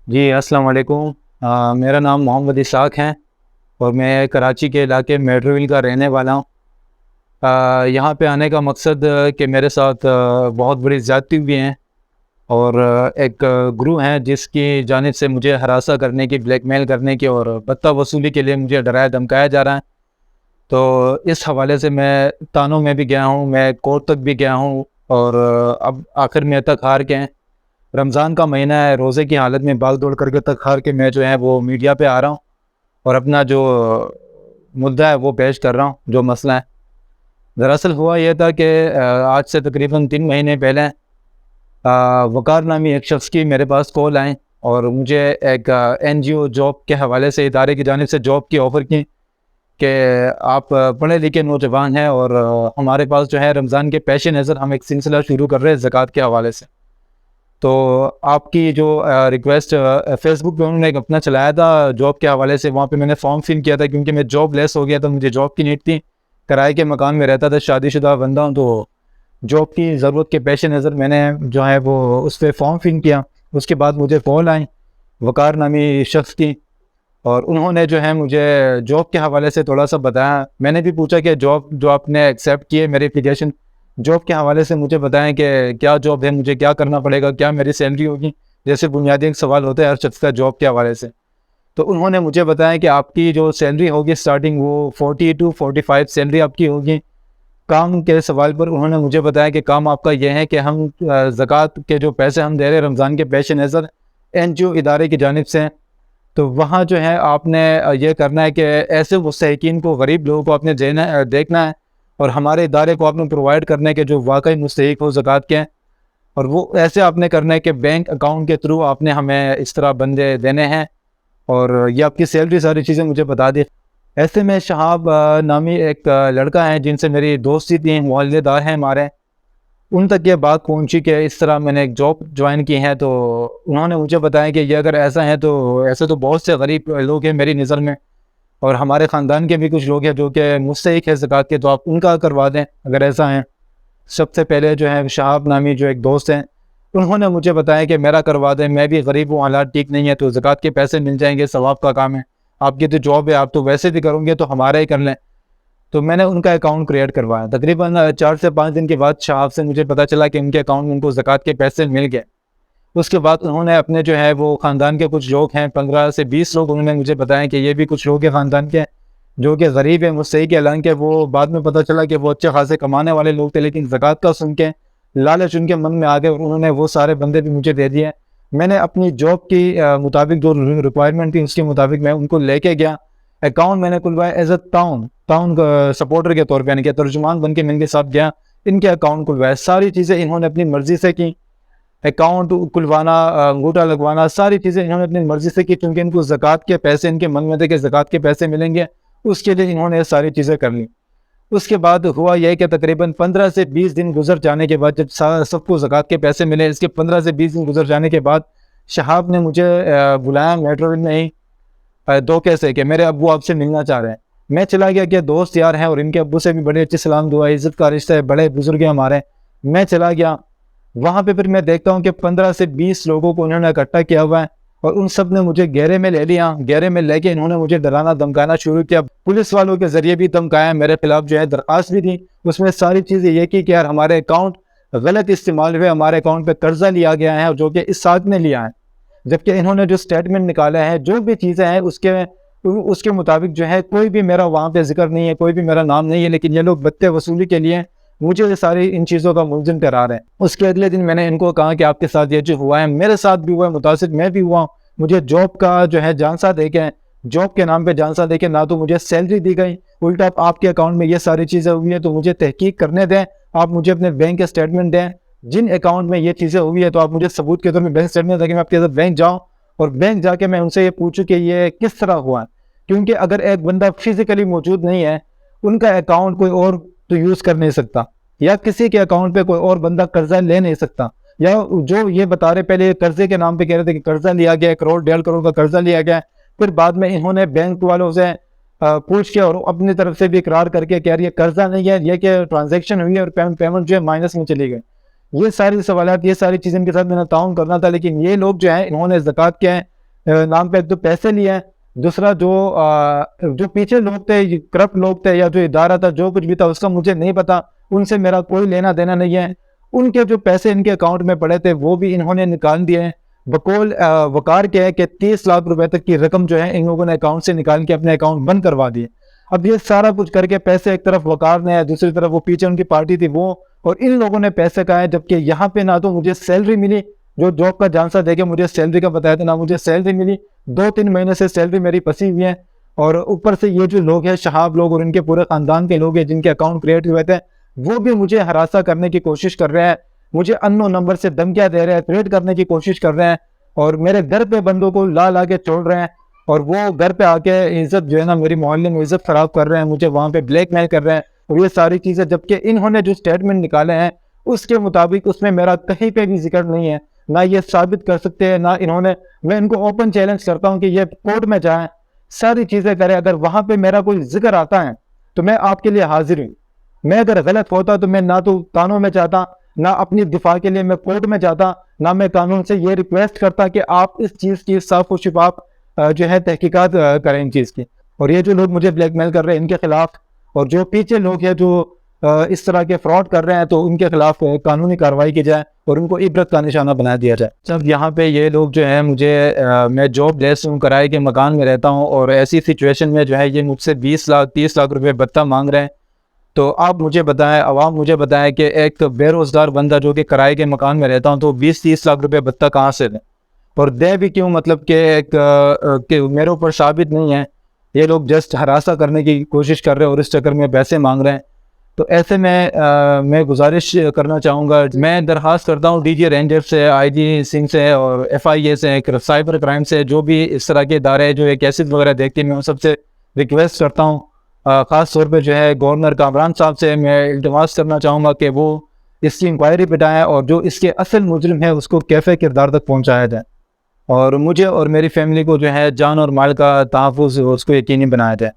جی السلام علیکم۔ میرا نام محمد اسحاق ہے اور میں کراچی کے علاقے میٹروول کا رہنے والا ہوں۔ یہاں پہ آنے کا مقصد کہ میرے ساتھ بہت بڑی زیادتی بھی ہیں اور ایک گروہ ہیں جس کی جانب سے مجھے ہراساں کرنے کی، بلیک میل کرنے کی اور بتہ وصولی کے لیے مجھے ڈرایا دھمکایا جا رہا ہے۔ تو اس حوالے سے میں تانوں میں بھی گیا ہوں، میں کورٹ تک بھی گیا ہوں اور اب آخر میں تک ہار کے ہیں۔ رمضان کا مہینہ ہے، روزے کی حالت میں باغ دوڑ کر کے تک ہار کے میں جو ہے وہ میڈیا پہ آ رہا ہوں اور اپنا جو مدعا ہے وہ پیش کر رہا ہوں، جو مسئلہ ہے۔ دراصل ہوا یہ تھا کہ آج سے تقریباً 3 مہینے پہلے وقار نامی ایک شخص کی میرے پاس کال آئیں اور مجھے ایک NGO جاب کے حوالے سے، ادارے کی جانب سے جاب کی آفر کی کہ آپ پڑھے لکھے نوجوان ہیں اور ہمارے پاس جو ہے رمضان کے پیش نظر ہم ایک سلسلہ شروع کر رہے ہیں زکوٰۃ کے حوالے سے۔ تو آپ کی جو ریکویسٹ فیس بک پہ انہوں نے ایک اپنا چلایا تھا جاب کے حوالے سے، وہاں پہ میں نے فارم فل کیا تھا کیونکہ میں جاب لیس ہو گیا تھا، مجھے جاب کی نیڈ تھی، کرائے کے مکان میں رہتا تھا، شادی شدہ بندہ ہوں، تو جاب کی ضرورت کے پیش نظر میں نے جو ہے وہ اس پہ فارم فل کیا۔ اس کے بعد مجھے کال آئیں وقار نامی شخص کی اور انہوں نے جو ہے مجھے جاب کے حوالے سے تھوڑا سا بتایا۔ میں نے بھی پوچھا کہ جاب جو آپ نے ایکسیپٹ کی ہے میری اپلیکیشن، جاب کے حوالے سے مجھے بتائیں کہ کیا جاب ہے، مجھے کیا کرنا پڑے گا، کیا میری سیلری ہوگی، جیسے بنیادی ایک سوال ہوتا ہے ہر شخص کا جاب کے حوالے سے۔ تو انہوں نے مجھے بتایا کہ آپ کی جو سیلری ہوگی اسٹارٹنگ وہ 40 to 45 سیلری آپ کی ہوگی۔ کام کے سوال پر انہوں نے مجھے بتایا کہ کام آپ کا یہ ہے کہ ہم زکوٰۃ کے جو پیسے ہم دے رہے ہیں رمضان کے پیش نظر NGO ادارے کی جانب سے، تو وہاں جو ہے آپ نے یہ کرنا ہے کہ ایسے مستحقین کو، غریب لوگوں کو آپ نے دیکھنا ہے اور ہمارے ادارے کو آپ نے پرووائڈ کرنے کے جو واقعی مستحق ہو زکوٰۃ کے، اور وہ ایسے آپ نے کرنا ہے کہ بینک اکاؤنٹ کے تھرو آپ نے ہمیں اس طرح بندے دینے ہیں اور یہ آپ کی سیلری ساری چیزیں مجھے بتا دی۔ ایسے میں شہاب نامی ایک لڑکا ہے جن سے میری دوستی تھی، والد دار ہیں ہمارے، ان تک یہ بات پہنچی کہ اس طرح میں نے ایک جاب جوائن کی ہے۔ تو انہوں نے مجھے بتایا کہ یہ اگر ایسا ہے تو ایسے تو بہت سے غریب لوگ ہیں میری نظر میں، اور ہمارے خاندان کے بھی کچھ لوگ ہیں جو کہ مستحق ہے زکوٰۃ کے، تو آپ ان کا کروا دیں اگر ایسا ہے۔ سب سے پہلے جو ہے شہاب نامی جو ایک دوست ہیں، انہوں نے مجھے بتایا کہ میرا کروا دیں، میں بھی غریب ہوں، حالات ٹھیک نہیں ہے، تو زکوٰۃ کے پیسے مل جائیں گے، ثواب کا کام ہے، آپ کی تو جاب ہے، آپ تو ویسے بھی کرو گے تو ہمارا ہی کر لیں۔ تو میں نے ان کا اکاؤنٹ کریٹ کروایا۔ تقریباً 4 سے 5 دن کے بعد شہاب سے مجھے پتہ چلا کہ ان کے اکاؤنٹ میں ان کو زکوٰۃ کے پیسے مل گئے۔ اس کے بعد انہوں نے اپنے جو ہے وہ خاندان کے کچھ لوگ ہیں، 15 سے 20 لوگ، انہوں نے مجھے بتایا کہ یہ بھی کچھ لوگ ہیں خاندان کے جو کہ غریب ہیں، مستحق ہیں، حالانکہ وہ بعد میں پتہ چلا کہ وہ اچھے خاصے کمانے والے لوگ تھے، لیکن زکوٰۃ کا سن کے لالچ ان کے من میں آ گئے اور انہوں نے وہ سارے بندے بھی مجھے دے دیے۔ میں نے اپنی جاب کی مطابق جو ریکوائرمنٹ تھی اس کے مطابق میں ان کو لے کے گیا، اکاؤنٹ میں نے کھلوایا ایز اے ٹاؤن سپورٹر کے طور پہ، یعنی کہ ترجمان بن کے میں ان کے ساتھ گیا، ان کے اکاؤنٹ کھلوایا، ساری چیزیں انہوں نے اپنی مرضی سے کی، اکاؤنٹ کھلوانا، انگوٹھا لگوانا، ساری چیزیں انہوں نے اپنی مرضی سے کی، کیونکہ ان کو زکوٰۃ کے پیسے، ان کے من میں تھے کہ زکوٰۃ کے پیسے ملیں گے، اس کے لیے انہوں نے ساری چیزیں کر لی۔ اس کے بعد ہوا یہ کہ تقریباً 15 سے 20 دن گزر جانے کے بعد، جب سب کو زکوٰۃ کے پیسے ملے، اس کے 15 سے 20 دن گزر جانے کے بعد شہاب نے مجھے بلایا میٹروول میں ہی دھوکے سے کہ میرے ابو آپ سے ملنا چاہ رہے ہیں۔ میں چلا گیا کہ دوست یار ہیں اور ان کے ابو سے بھی بڑے اچھی سلام دعا، عزت کا رشتہ ہے، بڑے بزرگ ہیں ہمارے۔ میں چلا گیا وہاں پہ، پھر میں دیکھتا ہوں کہ 15 سے 20 لوگوں کو انہوں نے اکٹھا کیا ہوا ہے اور ان سب نے مجھے گھیرے میں لے لیا۔ گھیرے میں لے کے انہوں نے مجھے ڈرانا دھمکانا شروع کیا، پولیس والوں کے ذریعے بھی دھمکایا، میرے خلاف جو ہے درخواست بھی دی، اس میں ساری چیزیں یہ کی کہ یار ہمارے اکاؤنٹ غلط استعمال ہوئے، ہمارے اکاؤنٹ پہ قرضہ لیا گیا ہے جو کہ اس ساتھ نے لیا ہے، جبکہ انہوں نے جو سٹیٹمنٹ نکالا ہے، جو بھی چیزیں ہیں اس کے مطابق جو ہے کوئی بھی میرا وہاں پہ ذکر نہیں ہے، کوئی بھی میرا نام نہیں ہے، لیکن یہ لوگ بتے وصولی کے لیے مجھے یہ ساری ان چیزوں کا ملزم ٹھہرا رہے ہیں۔ اس کے اگلے دن میں نے ان کو کہا کہ آپ کے ساتھ یہ جو ہوا ہے میرے ساتھ بھی ہوا ہے، متاثر میں بھی ہوا ہوں، مجھے جاب کا جو ہے جانسا دے کے، جاب کے نام پہ جانسا دے کے نہ تو مجھے سیلری دی گئی، الٹا آپ کے اکاؤنٹ میں یہ ساری چیزیں ہوئی ہیں، تو مجھے تحقیق کرنے دیں، آپ مجھے اپنے بینک کے اسٹیٹمنٹ دیں، جن اکاؤنٹ میں یہ چیزیں ہوئی ہیں تو آپ مجھے ثبوت کے طور پہ بینک اسٹیٹمنٹ دیں کہ میں آپ کے ساتھ بینک جاؤں اور بینک جا کے میں ان سے یہ پوچھوں کہ یہ کس طرح ہوا ہے، کیونکہ اگر ایک بندہ فزیکلی موجود نہیں ہے، ان کا اکاؤنٹ کوئی اور تو یوز کر نہیں سکتا، یا کسی کے اکاؤنٹ پہ کوئی اور بندہ قرضہ لے نہیں سکتا، یا جو یہ بتا رہے پہلے قرضے کے نام پہ کہہ رہے تھے کہ قرضہ لیا گیا، 1.5 کروڑ کا قرضہ لیا گیا، پھر بعد میں انہوں نے بینک والوں سے پوچھ کے اور اپنی طرف سے بھی اقرار کر کے کہہ رہی ہے قرضہ نہیں ہے، یہ کہ ٹرانزیکشن ہوئی ہے اور پیمنٹ جو ہے مائنس میں چلی گئی۔ یہ ساری سوالات، یہ ساری چیزیں ان کے ساتھ میں نے تعاون کرنا تھا، لیکن یہ لوگ جو ہیں انہوں نے زکوٰۃ کے نام پہ ایک تو پیسے لیے ہیں، دوسرا جو پیچھے لوگ تھے، کرپٹ لوگ تھے یا جو ادارہ تھا، جو کچھ بھی تھا اس کا مجھے نہیں پتا، ان سے میرا کوئی لینا دینا نہیں ہے. ان کے جو پیسے ان کے اکاؤنٹ میں پڑے تھے وہ بھی انہوں نے نکال دیے ہیں. بقول وقار کیا ہے کہ 30 لاکھ روپے تک کی رقم جو ہے ان لوگوں نے اکاؤنٹ سے نکال کے اپنے اکاؤنٹ بند کروا دیے. اب یہ سارا کچھ کر کے پیسے ایک طرف وقار نے، دوسری طرف وہ پیچھے ان کی پارٹی تھی وہ، اور ان لوگوں نے پیسے کھائے، جبکہ یہاں پہ نہ تو مجھے سیلری ملی، جو جاب کا جانسا دے کے مجھے سیلری کا بتایا تھا، نہ مجھے سیلری ملی. 2-3 مہینے سے سیلری میری پسی ہوئی ہے. اور اوپر سے یہ جو لوگ ہیں شہاب لوگ اور ان کے پورے خاندان کے لوگ ہیں جن کے اکاؤنٹ کریٹ ہوئے تھے، وہ بھی مجھے ہراساں کرنے کی کوشش کر رہے ہیں، مجھے انو نمبر سے دھمکیاں دے رہے ہیں، تھریٹ کرنے کی کوشش کر رہے ہیں، اور میرے گھر پہ بندوں کو لا کے چھوڑ رہے ہیں. اور وہ گھر پہ آ کے عزت جو ہے نا، میری محلے میں عزت خراب کر رہے ہیں، مجھے وہاں پہ بلیک میل کر رہے ہیں، اور یہ ساری چیزیں، جبکہ انہوں نے جو اسٹیٹمنٹ نکالے ہیں اس کے مطابق اس میں میرا کہیں پہ بھی ذکر نہیں ہے، نہ یہ ثابت کر سکتے ہیں، نہ انہوں نے. میں ان کو اوپن چیلنج کرتا ہوں کہ یہ کورٹ میں جائیں، ساری چیزیں کریں، اگر وہاں پہ میرا کوئی ذکر آتا ہے تو میں آپ کے لیے حاضر ہوں. میں اگر غلط ہوتا تو میں نہ تو قانون میں جاتا، نہ اپنی دفاع کے لیے میں کورٹ میں جاتا، نہ میں قانون سے یہ ریکویسٹ کرتا کہ آپ اس چیز کی صاف و شفاف جو ہے تحقیقات کریں ان چیز کی. اور یہ جو لوگ مجھے بلیک میل کر رہے ہیں ان کے خلاف، اور جو پیچھے لوگ ہیں جو اس طرح کے فراڈ کر رہے ہیں، تو ان کے خلاف قانونی کارروائی کی جائے اور ان کو عبرت کا نشانہ بنا دیا جائے. جب یہاں پہ یہ لوگ جو ہیں میں جاب لیس ہوں، کرائے کے مکان میں رہتا ہوں، اور ایسی سچویشن میں جو ہے یہ مجھ سے 20 لاکھ 30 لاکھ روپے بتہ مانگ رہے ہیں. تو آپ مجھے بتائیں، عوام مجھے بتائیں کہ ایک بے روزگار بندہ جو کہ کرائے کے مکان میں رہتا ہوں تو 20-30 لاکھ روپے بتہ کہاں سے دیں، اور دیں بھی کیوں؟ مطلب کہ میرے اوپر ثابت نہیں ہے، یہ لوگ جسٹ ہراساں کرنے کی کوشش کر رہے ہیں اور اس چکر میں پیسے مانگ رہے ہیں. تو ایسے میں گزارش کرنا چاہوں گا، میں درخواست کرتا ہوں ڈی جی رینجر سے، آئی جی سنگھ سے، اور FIA سے، سائبر کرائم سے، جو بھی اس طرح کے ادارے جو کیسز وغیرہ دیکھتے ہیں، میں ان سب سے ریکویسٹ کرتا ہوں. خاص طور پہ جو ہے گورنر کامران صاحب سے میں التماس کرنا چاہوں گا کہ وہ اس کی انکوائری بٹھائیں اور جو اس کے اصل مجرم ہے اس کو کیفے کردار تک پہنچایا جائے، اور مجھے اور میری فیملی کو جو ہے جان اور مال کا تحفظ اس کو یقینی بنایا جائے.